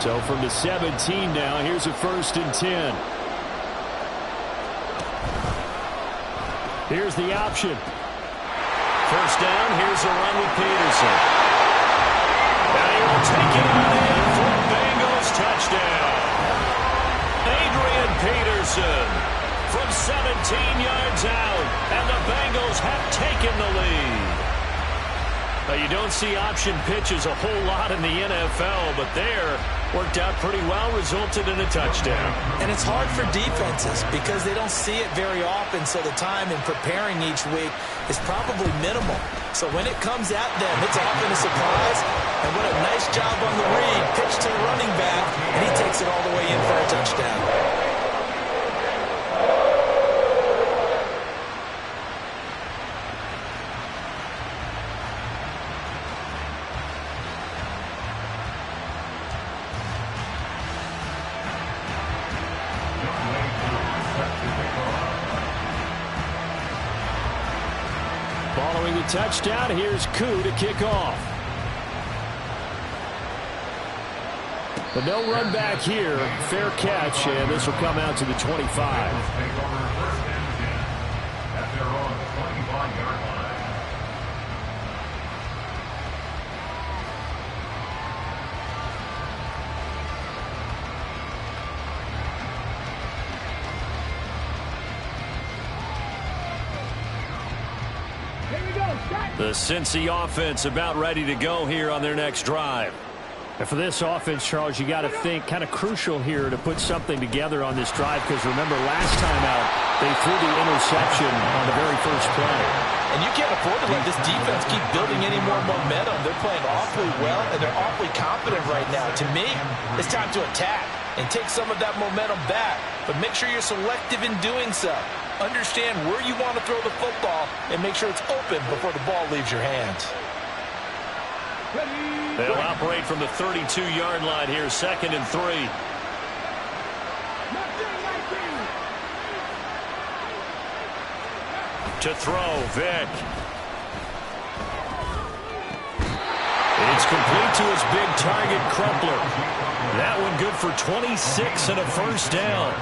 So from the 17 now, here's a 1st and 10. Here's the option. 1st down, here's a run with Peterson. And he will take it on in for a Bengals touchdown. Adrian Peterson from 17 yards out, and the Bengals have taken the lead. Now, you don't see option pitches a whole lot in the NFL, but there worked out pretty well, resulted in a touchdown. And it's hard for defenses because they don't see it very often, so the time in preparing each week is probably minimal. So when it comes at them, it's often a surprise. And what a nice job on the read. Pitch to the running back, and he takes it all the way in for a touchdown. Following the touchdown, here's Koo to kick off. But no run back here. Fair catch, and this will come out to the 25. The Cincy offense about ready to go here on their next drive. And for this offense, Charles, you got to think kind of crucial here to put something together on this drive, because remember last time out they threw the interception on the very first play. And you can't afford to let this defense keep building any more momentum. They're playing awfully well, and they're awfully confident right now. To me, it's time to attack and take some of that momentum back. But make sure you're selective in doing so. Understand where you want to throw the football and make sure it's open before the ball leaves your hands. They'll operate from the 32-yard line here, 2nd and 3. To throw, Vick. It's complete to his big target, Crumpler. That one good for 26 and a 1st down.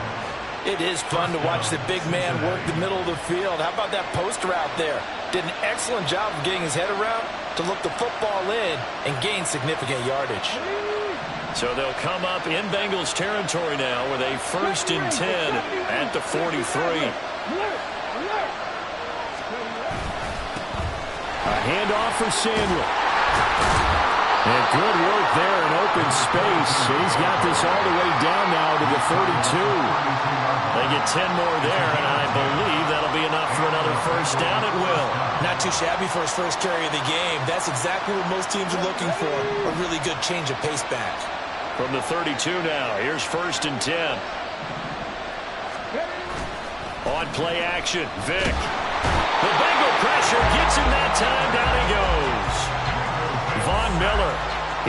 It is fun to watch the big man work the middle of the field. How about that post route there? Did an excellent job of getting his head around to look the football in and gain significant yardage. So they'll come up in Bengals territory now with a 1st and 10 at the 43. A handoff for Samuel. And good work there in open space. He's got this all the way down now to the 32. They get 10 more there, and I believe that'll be enough for another 1st down. It will. Not too shabby for his first carry of the game. That's exactly what most teams are looking for. A really good change of pace back. From the 32 now, here's 1st and 10. On play action, Vick. The Bengal pressure gets him that time. Down he goes. Von Miller.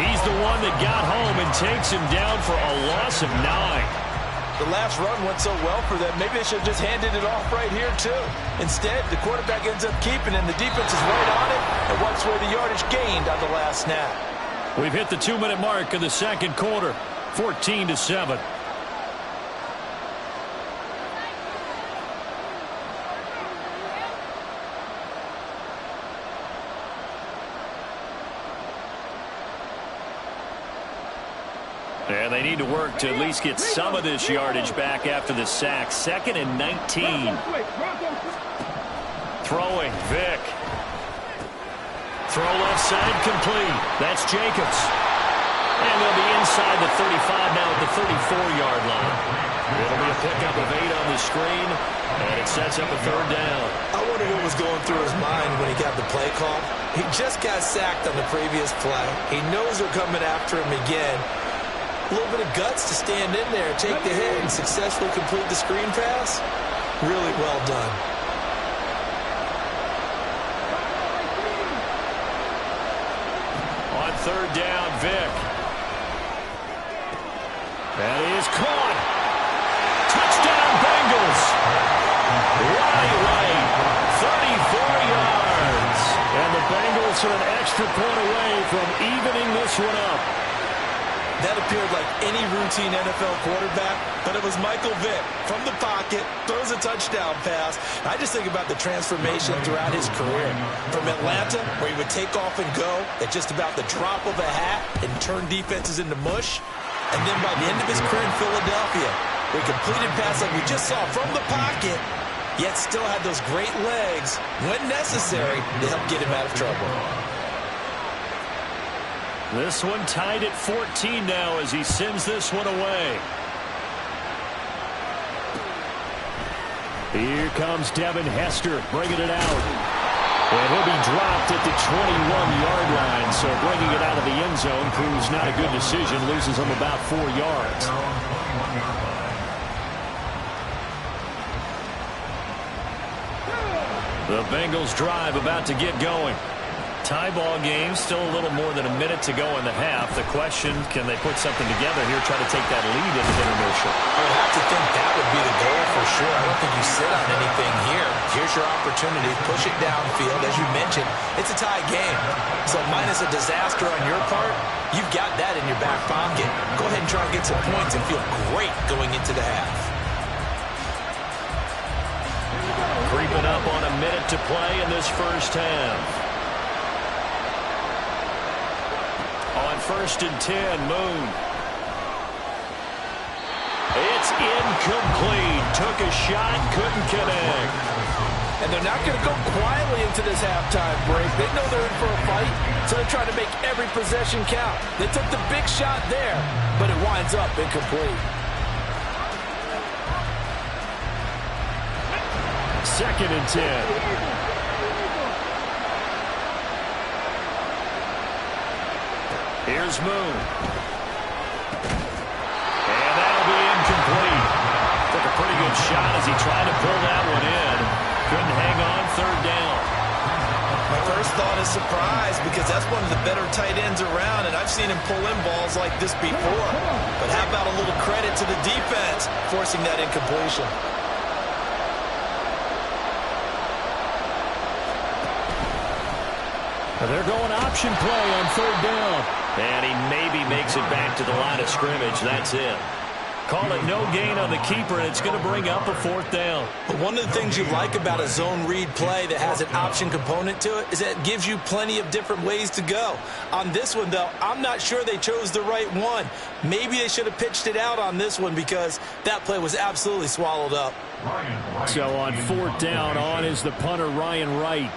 He's the one that got home and takes him down for a loss of 9. The last run went so well for them, maybe they should have just handed it off right here, too. Instead, the quarterback ends up keeping it, and the defense is right on it and wipes away the yardage gained on the last snap. We've hit the 2-minute mark in the 2nd quarter, 14-7. And they need to work to at least get some of this yardage back after the sack. 2nd and 19. Throwing, Vick. Throw left side complete. That's Jacobs. And they'll be inside the 35 now at the 34-yard line. It'll be a pickup of 8 on the screen, and it sets up a 3rd down. I wonder what was going through his mind when he got the play call. He just got sacked on the previous play. He knows they're coming after him again. A little bit of guts to stand in there, take the hit, and successfully complete the screen pass. Really well done. On 3rd down, Vick. That is caught. Touchdown, Bengals. Right, 34 yards. And the Bengals are an extra point away from evening this one up. That appeared like any routine NFL quarterback, but it was Michael Vick from the pocket, throws a touchdown pass. I just think about the transformation throughout his career. From Atlanta, where he would take off and go at just about the drop of a hat and turn defenses into mush. And then by the end of his career in Philadelphia, where he completed pass like we just saw from the pocket, yet still had those great legs, when necessary, to help get him out of trouble. This one tied at 14 now as he sends this one away. Here comes Devin Hester bringing it out. And he'll be dropped at the 21-yard line. So bringing it out of the end zone proves not a good decision. Loses him about 4 yards. The Bengals drive about to get going. Tie ball game, still a little more than a minute to go in the half. The question, can they put something together here, try to take that lead into the intermission? I would have to think that would be the goal for sure. I don't think you sit on anything here. Here's your opportunity. Push it downfield. As you mentioned, it's a tie game. So minus a disaster on your part, you've got that in your back pocket. Go ahead and try and get some points and feel great going into the half. Creeping up on a minute to play in this first half. On 1st and 10, Moon. It's incomplete. Took a shot, couldn't connect. And they're not going to go quietly into this halftime break. They know they're in for a fight, so they're trying to make every possession count. They took the big shot there, but it winds up incomplete. 2nd and 10. Here's Moon. And that'll be incomplete. Took a pretty good shot as he tried to pull that one in. Couldn't hang on, 3rd down. My first thought is surprise because that's one of the better tight ends around, and I've seen him pull in balls like this before. But how about a little credit to the defense forcing that incompletion? They're going option play on 3rd down. And he maybe makes it back to the line of scrimmage. That's it. Call it no gain on the keeper, and it's going to bring up a 4th down. But one of the things you like about a zone read play that has an option component to it is that it gives you plenty of different ways to go. On this one, though, I'm not sure they chose the right one. Maybe they should have pitched it out on this one because that play was absolutely swallowed up. So on 4th down, on is the punter, Ryan Wright.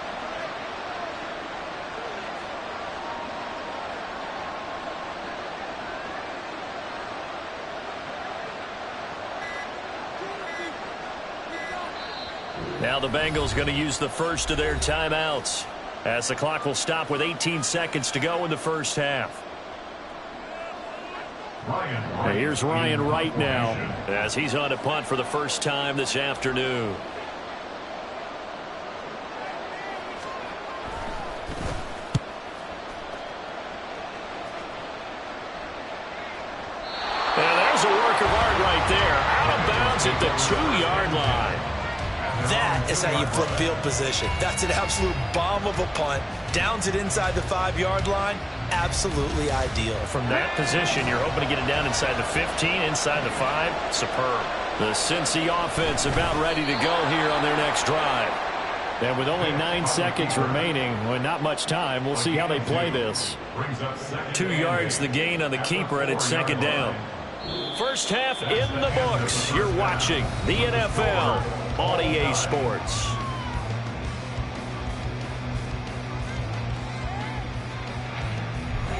Now the Bengals going to use the first of their timeouts as the clock will stop with 18 seconds to go in the first half. Here's Ryan Wright now as he's on to punt for the first time this afternoon. And there's a work of art right there. Out of bounds at the 2-yard line. That is how you flip field position. That's an absolute bomb of a punt. Downs it inside the 5-yard line. Absolutely ideal. From that position, you're hoping to get it down inside the 15, inside the 5. Superb. The Cincy offense about ready to go here on their next drive. And with only 9 seconds remaining, well, not much time, we'll see how they play this. 2 yards the gain on the keeper, and it's 2nd down. First half in the books. You're watching the NFL on EA Sports.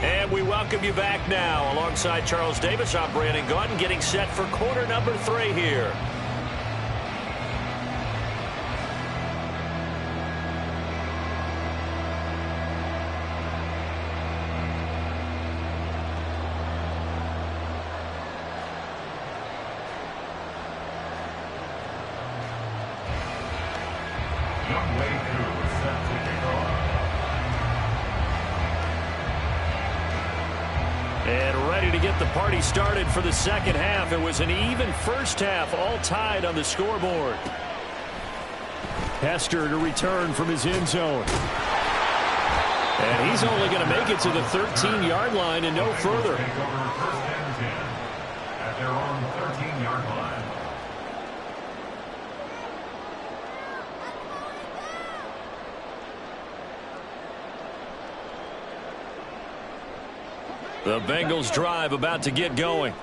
And we welcome you back now. Alongside Charles Davis, I'm Brandon Gaudin, getting set for quarter number 3 here. And ready to get the party started for the second half. It was an even first half, all tied on the scoreboard. Hester to return from his end zone. And he's only going to make it to the 13-yard line and no further. The Bengals drive about to get going.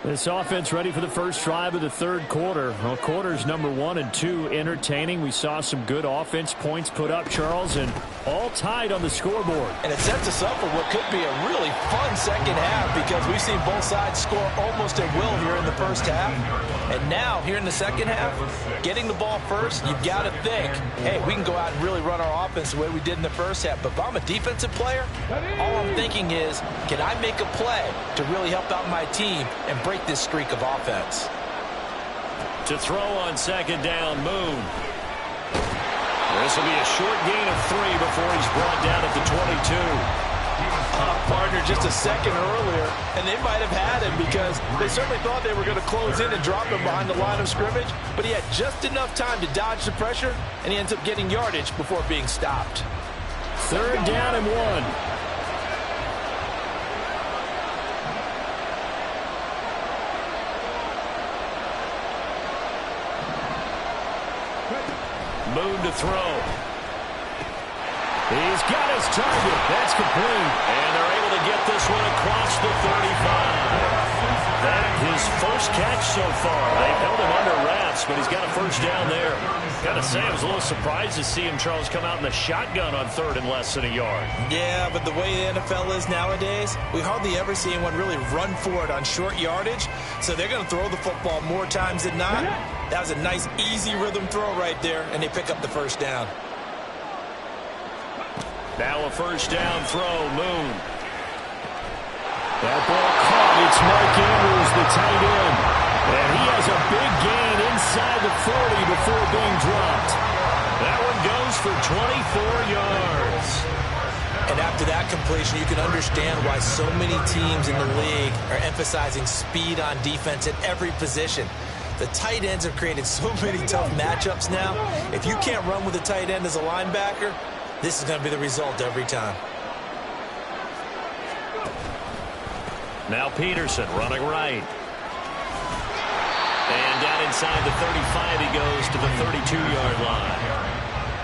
This offense ready for the first drive of the third quarter. Well, quarters number 1 and 2 entertaining. We saw some good offense points put up, Charles, and all tied on the scoreboard. And it sets us up for what could be a really fun second half because we've seen both sides score almost at will here in the first half. And now, here in the second half, getting the ball first, you've got to think, hey, we can go out and really run our offense the way we did in the first half. But if I'm a defensive player, all I'm thinking is, can I make a play to really help out my team and break this streak of offense? To throw on second down, Moon. This will be a short gain of 3 before he's brought down at the 22. Partner just a second earlier, and they might have had him because they certainly thought they were going to close in and drop him behind the line of scrimmage, but he had just enough time to dodge the pressure, and he ends up getting yardage before being stopped. Third down and 1. Moon to throw. He's got his target. That's complete. And they're able to get this one across the 35. That his first catch so far. They've held him under wraps, but he's got a first down there. Got to say, I was a little surprised to see him, Charles, come out in the shotgun on third and less than a yard. Yeah, but the way the NFL is nowadays, we hardly ever see anyone really run for it on short yardage, so they're going to throw the football more times than not. That was a nice, easy rhythm throw right there, and they pick up the first down. Now a first down throw, Moon. That ball caught. It's Mark Andrews, the tight end. And he has a big gain inside the 40 before being dropped. That one goes for 24 yards. And after that completion, you can understand why so many teams in the league are emphasizing speed on defense at every position. The tight ends have created so many tough matchups now. If you can't run with a tight end as a linebacker, this is going to be the result every time. Now Peterson running right. And down inside the 35 he goes to the 32-yard line.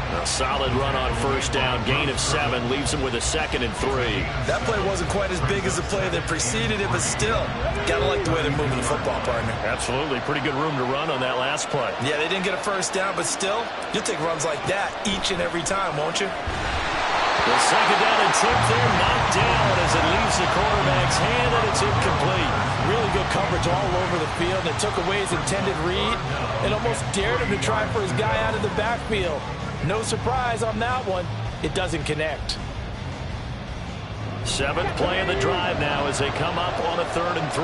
A solid run on first down. Gain of 7 leaves him with a 2nd and 3. That play wasn't quite as big as the play that preceded it, but still, got to like the way they're moving the football, partner. Absolutely. Pretty good room to run on that last play. Yeah, they didn't get a first down, but still, you'll take runs like that each and every time, won't you? The second down attempt there knocked down as it leaves the quarterback's hand, and it's incomplete. Really good coverage all over the field. It took away his intended read and almost dared him to try for his guy out of the backfield. No surprise on that one. It doesn't connect. 7th play of the drive now as they come up on a 3rd and 3.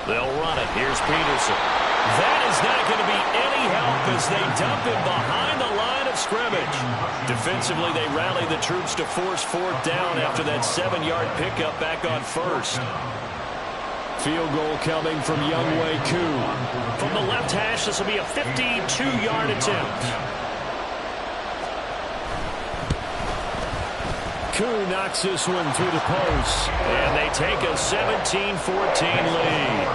They'll run it. Here's Peterson. That is not going to be any help as they dump him behind the line of scrimmage. Defensively, they rally the troops to force 4th down after that 7-yard pickup back on 1st. Field goal coming from Younghoe Koo. From the left hash, this will be a 52-yard attempt. Koo knocks this one through the post. And they take a 17-14 lead.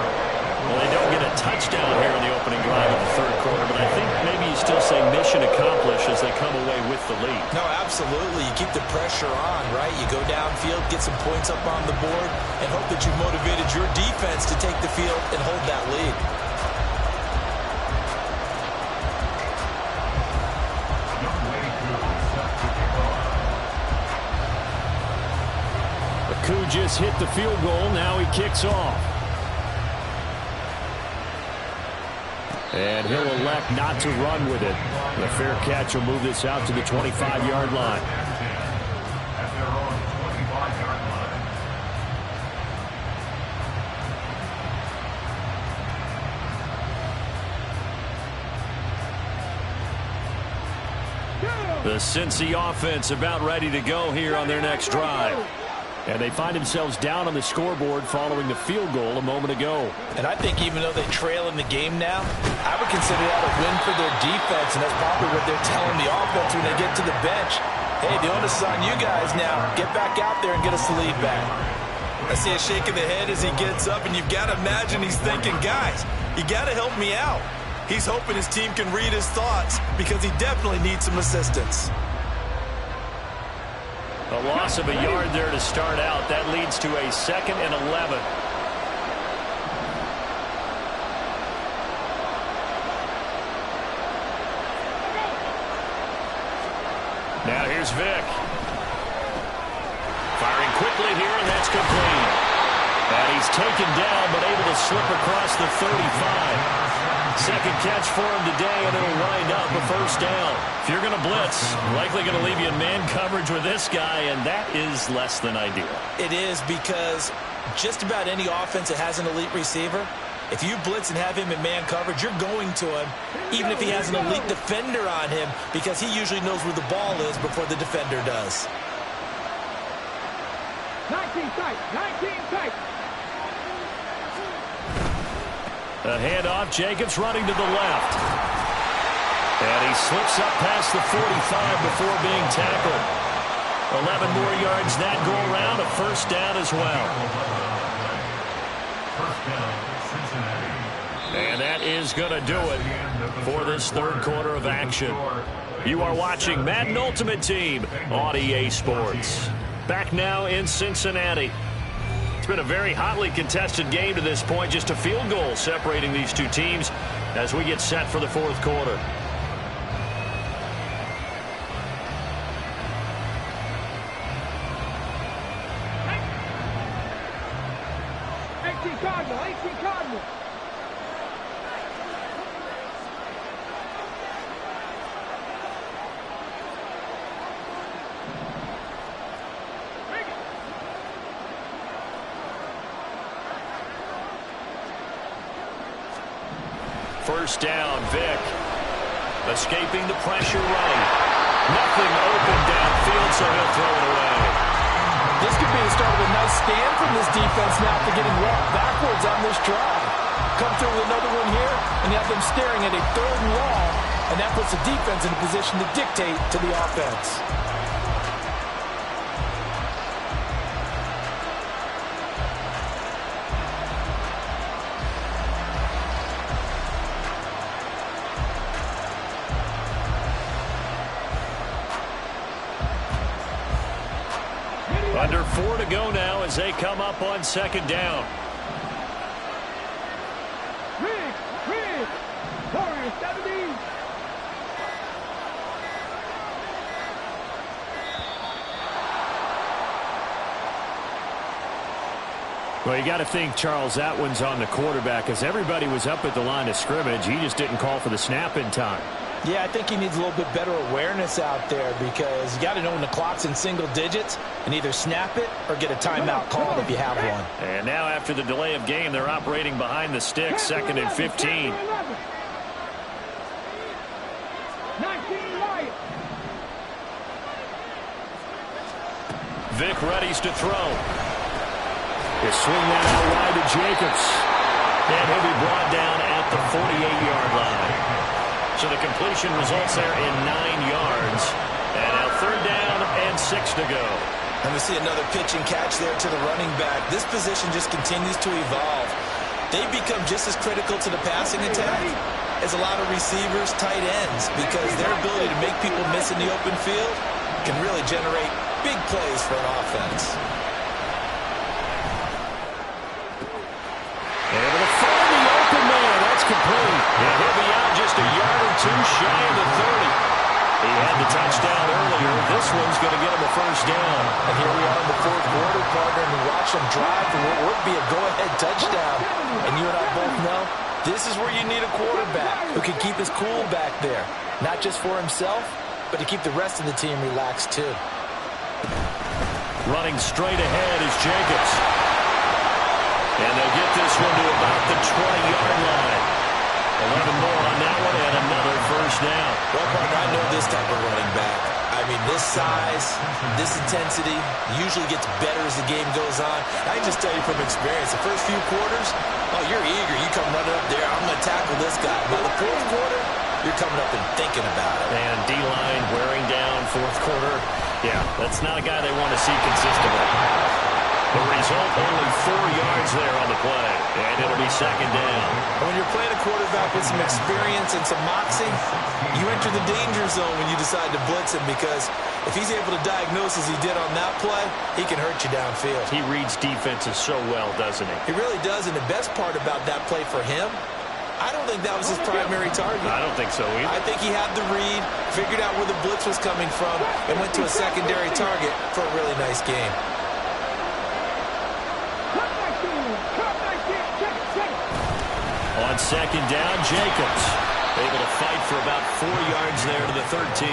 Well, they don't get a touchdown here in the opening drive of the third quarter, but I think maybe you still say mission accomplished as they come away with the lead. No, absolutely. You keep the pressure on, right? You go downfield, get some points up on the board, and hope that you've motivated your defense to take the field and hold that lead. Koo just hit the field goal. Now he kicks off. And he'll elect not to run with it. The fair catch will move this out to the 25-yard line. The Cincy offense about ready to go here on their next drive. And they find themselves down on the scoreboard following the field goal a moment ago. And I think even though they trail in the game now, I would consider that a win for their defense, and that's probably what they're telling the offense when they get to the bench. Hey, the onus is on you guys now. Get back out there and get us the lead back. I see a shake of the head as he gets up, and you've got to imagine he's thinking, guys, you got to help me out. He's hoping his team can read his thoughts because he definitely needs some assistance. A loss of a yard there to start out. That leads to a 2nd and 11. Now here's Vic. Firing quickly here, and that's complete. And he's taken down, but able to slip across the 35. Second catch for him today, and it'll wind up a first down. If you're going to blitz, likely going to leave you in man coverage with this guy, and that is less than ideal. It is, because just about any offense that has an elite receiver, if you blitz and have him in man coverage, you're going to him, even if he has an elite defender on him, because he usually knows where the ball is before the defender does. 19 tight, 19 tight. A handoff, Jacobs running to the left. And he slips up past the 45 before being tackled. 11 more yards that go around, a first down as well. And that is going to do it for this third quarter of action. You are watching Madden Ultimate Team on EA Sports. Back now in Cincinnati. It's been a very hotly contested game to this point. Just a field goal separating these two teams as we get set for the fourth quarter. Cardinal. First down, Vic. Escaping the pressure right. Nothing open downfield, so he'll throw it away. This could be the start of a nice stand from this defense now after getting walked backwards on this drive. Come through with another one here, and you have them staring at a 3rd and long, and that puts the defense in a position to dictate to the offense. Under 4 to go now as they come up on second down. Rig, Warriors 70. Well, you got to think, Charles, that one's on the quarterback, as everybody was up at the line of scrimmage. He just didn't call for the snap in time. Yeah, I think he needs a little bit better awareness out there, because you got to know when the clock's in single digits and either snap it or get a timeout called if you have one. And now after the delay of game, they're operating behind the sticks, 2nd and 15. 19 right. Vic readies to throw. They swing that out wide to Jacobs. And he'll be brought down at the 48-yard line. So the completion results there in 9 yards. And now 3rd down and 6 to go. And we see another pitch and catch there to the running back. This position just continues to evolve. They become just as critical to the passing attack as a lot of receivers, tight ends, because their ability to make people miss in the open field can really generate big plays for an offense. Able to find the open man. That's complete. And he'll be out just a yard or two shy of the 30. He had the touchdown earlier. This one's going to get him a first down. And here we are in the fourth quarter, partner, and we watch him drive for what would be a go-ahead touchdown. And you and I both know this is where you need a quarterback who can keep his cool back there. Not just for himself, but to keep the rest of the team relaxed too. Running straight ahead is Jacobs. And they'll get this one to about the 20-yard line. 11 more on that one and another first down. Well, partner, I know this type of running back. I mean, this size, this intensity usually gets better as the game goes on. I can just tell you from experience, the first few quarters, oh, you're eager. You come running up there, I'm going to tackle this guy. By the fourth quarter, you're coming up and thinking about it. And D-line wearing down fourth quarter. Yeah, that's not a guy they want to see consistently. The result, only 4 yards there on the play. And it'll be second down. When you're playing a quarterback with some experience and some moxie, you enter the danger zone when you decide to blitz him, because if he's able to diagnose as he did on that play, he can hurt you downfield. He reads defenses so well, doesn't he? He really does, and the best part about that play for him, I don't think that was his primary target. I don't think so either. I think he had the read, figured out where the blitz was coming from, and went to a secondary target for a really nice game. On second down, Jacobs able to fight for about 4 yards there to the 13.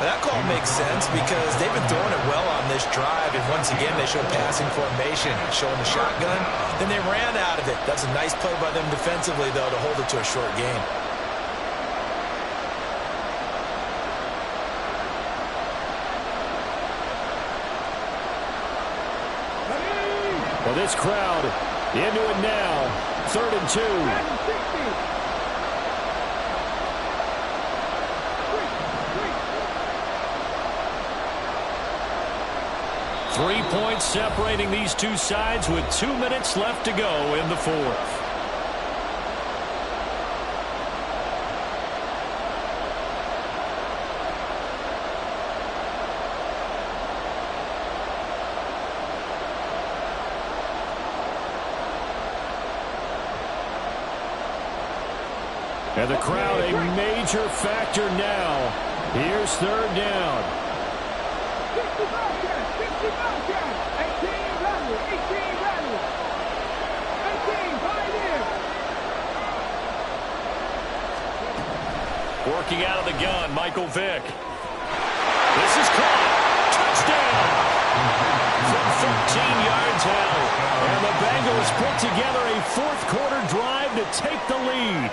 That call makes sense because they've been throwing it well on this drive, and once again they showed passing formation, showing the shotgun. Then they ran out of it. That's a nice play by them defensively, though, to hold it to a short game. Well, this crowd into it now. 3rd and 2. 3 points separating these two sides with 2 minutes left to go in the 4th. And the crowd a major factor now. Here's 3rd down. 18 working out of the gun, Michael Vick. This is caught. Touchdown. From 13 yards out. And the Bengals put together a 4th quarter drive to take the lead.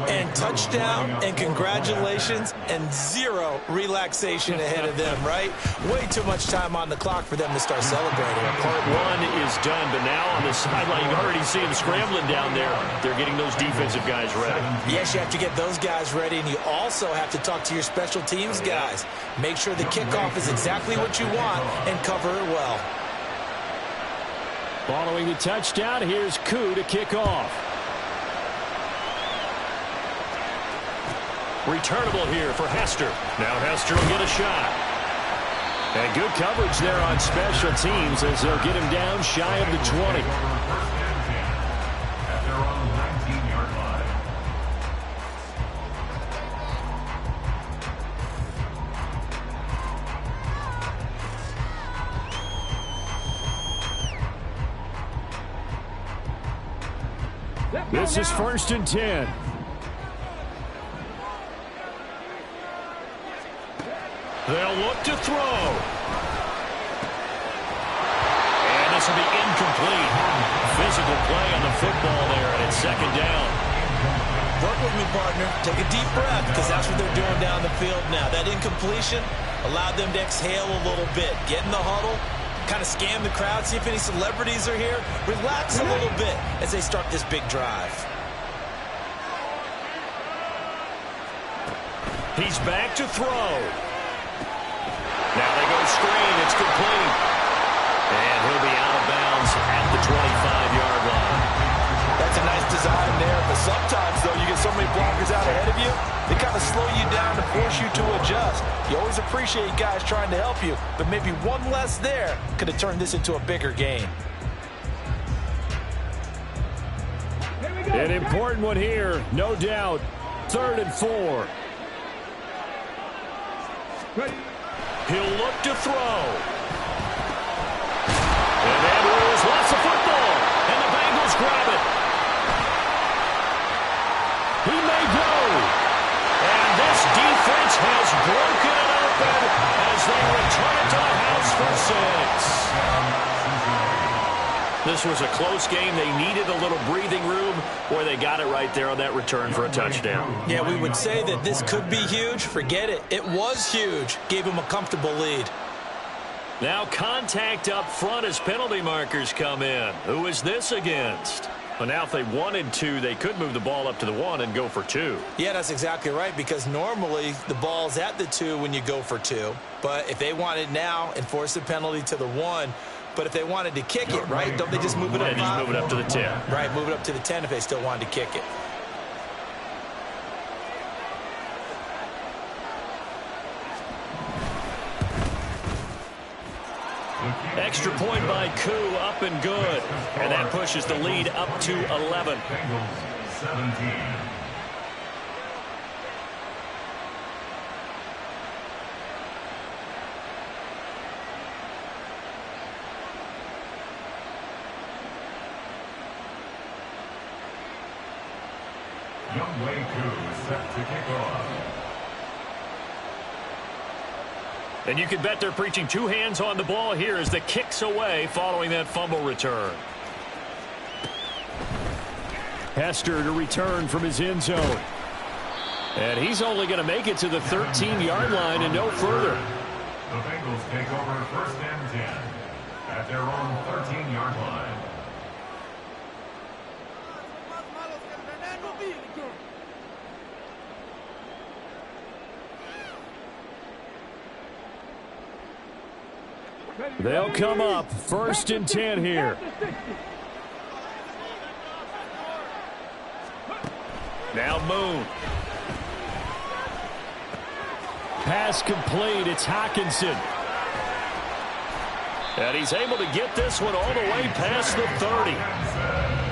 And touchdown, and congratulations, and 0 relaxation ahead of them, right? Way too much time on the clock for them to start celebrating. Part 1 is done, but now on the sideline, you can already see them scrambling down there. They're getting those defensive guys ready. Yes, you have to get those guys ready, and you also have to talk to your special teams guys. Make sure the kickoff is exactly what you want and cover it well. Following the touchdown, here's Koo to kick off. Returnable here for Hester. Now Hester will get a shot. And good coverage there on special teams as they'll get him down shy of the 20. At their own 19-yard line. This is 1st and 10. They'll look to throw. And this will be incomplete. Physical play on the football there, and it's 2nd down. Work with me, partner. Take a deep breath, because that's what they're doing down the field now. That incompletion allowed them to exhale a little bit. Get in the huddle, kind of scan the crowd, see if any celebrities are here. Relax a little bit as they start this big drive. He's back to throw. Now they go screen. It's complete. And he'll be out of bounds at the 25-yard line. That's a nice design there, but sometimes, though, you get so many blockers out ahead of you, they kind of slow you down to force you to adjust. You always appreciate guys trying to help you, but maybe one less there could have turned this into a bigger game. An important one here, no doubt. 3rd and 4. He'll look to throw. And Andrews lost the football. And the Bengals grab it. He may go. And this defense has broken it open as they return it to the house for 6. This was a close game. They needed a little breathing room, where they got it right there on that return for a touchdown. Yeah, we would say that this could be huge. Forget it. It was huge. Gave them a comfortable lead. Now contact up front as penalty markers come in. Who is this against? Well, now if they wanted to, they could move the ball up to the 1 and go for 2. Yeah, that's exactly right, because normally the ball's at the 2 when you go for 2. But if they want it now and force the penalty to the 1, But if they wanted to kick it, right, don't they just move it up? Yeah, just move it up to the 10. Right, move it up to the 10 if they still wanted to kick it. Extra point by Koo, up and good. And that pushes the lead up to 11. Bengals 17. Younghoe Koo set to kick off. And you can bet they're preaching two hands on the ball here as the kick's away following that fumble return. Hester to return from his end zone. And he's only going to make it to the 13-yard line and no further. The Bengals take over 1st and 10 at their own 13-yard line. They'll come up 1st and 10 here. Now Moon. Pass complete. It's Hockenson. And he's able to get this one all the way past the 30.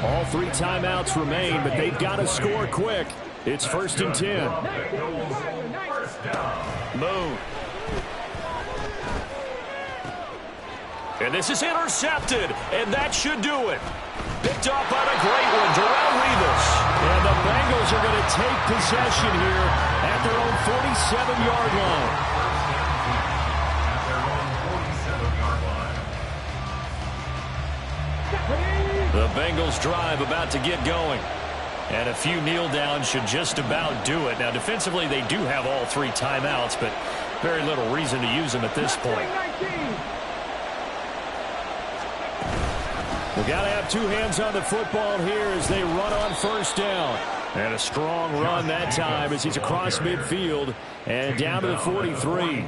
All 3 timeouts remain, but they've got to score quick. It's 1st and 10. Moon. And this is intercepted, and that should do it. Picked off by the great one, Darrelle Revis. And the Bengals are going to take possession here at their own 47-yard line. At their own 47-yard line. The Bengals drive about to get going. And a few kneel downs should just about do it. Now, defensively, they do have all 3 timeouts, but very little reason to use them at this point. We've got to have 2 hands on the football here as they run on 1st down. And a strong run that time as he's across midfield and down to the 43.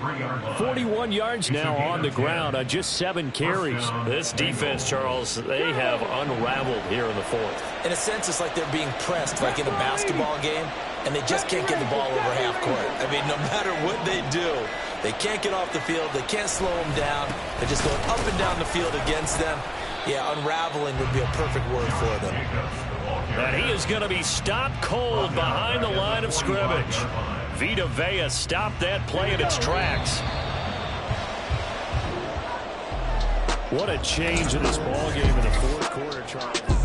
41 yards now on the ground on just 7 carries. This defense, Charles, they have unraveled here in the 4th. In a sense, it's like they're being pressed like in a basketball game, and they just can't get the ball over half court. I mean, no matter what they do, they can't get off the field. They can't slow them down. They're just going up and down the field against them. Yeah, unraveling would be a perfect word for them. And he is going to be stopped cold behind the line of scrimmage. Vita Vea stopped that play in its tracks. What a change in this ball game in the 4th quarter, Charles.